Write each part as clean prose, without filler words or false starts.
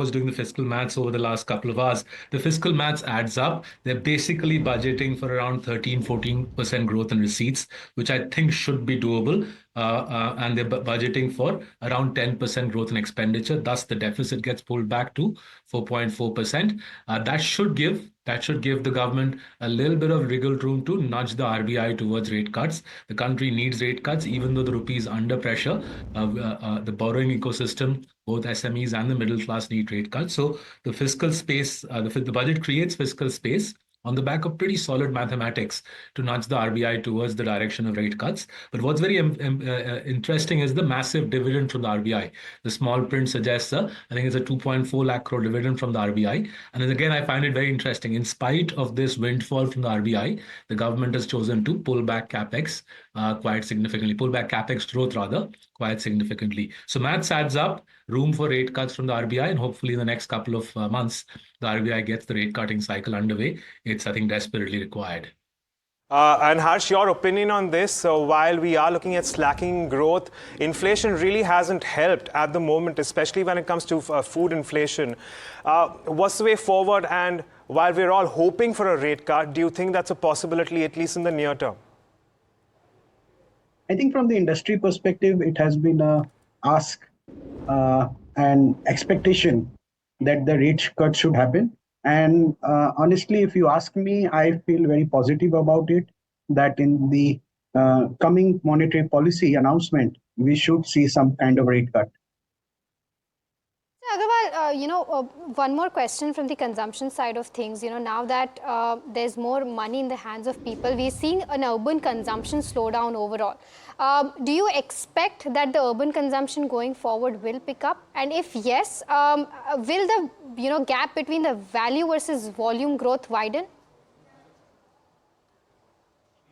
was doing the fiscal maths over the last couple of hours. The fiscal maths adds up. They're basically budgeting for around 13-14% growth in receipts, which I think should be doable. And they're budgeting for around 10% growth in expenditure. Thus, the deficit gets pulled back to 4.4%. That should give the government a little bit of wriggle room to nudge the RBI towards rate cuts. The country needs rate cuts, even though the rupee is under pressure. The borrowing ecosystem, both SMEs and the middle class, need rate cuts. So the fiscal space, the budget creates fiscal space on the back of pretty solid mathematics to nudge the RBI towards the direction of rate cuts. But what's very interesting is the massive dividend from the RBI. The small print suggests, I think it's a 2.4 lakh crore dividend from the RBI. And then again, I find it very interesting. In spite of this windfall from the RBI, the government has chosen to pull back capex quite significantly, pull back capex growth rather quite significantly. So maths adds up, room for rate cuts from the RBI, and hopefully in the next couple of months, the RBI gets the rate cutting cycle underway. It's, I think, desperately required. And Harsh, your opinion on this? So while we are looking at slacking growth, inflation really hasn't helped at the moment, especially when it comes to food inflation. What's the way forward? And while we're all hoping for a rate cut, do you think that's a possibility, at least in the near term? I think from the industry perspective, it has been a ask and expectation that the rate cut should happen. And honestly, if you ask me, I feel very positive about it, that in the coming monetary policy announcement, we should see some kind of rate cut. Agarwal, one more question from the consumption side of things. Now that there's more money in the hands of people, we're seeing an urban consumption slow down overall. Do you expect that the urban consumption going forward will pick up? And if yes, will the gap between the value versus volume growth widen?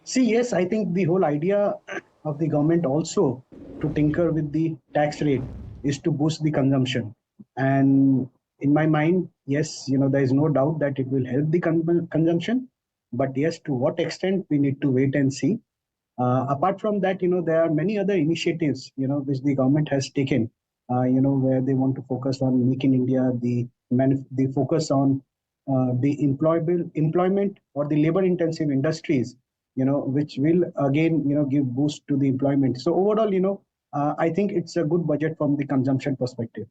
See, yes, I think the whole idea of the government also to tinker with the tax rate is to boost the consumption. And in my mind, yes, there is no doubt that it will help the consumption. But yes, to what extent, we need to wait and see. Apart from that, there are many other initiatives, which the government has taken, where they want to focus on Make in India, the focus on the employment or the labor-intensive industries, which will again, give boost to the employment. So overall, I think it's a good budget from the consumption perspective.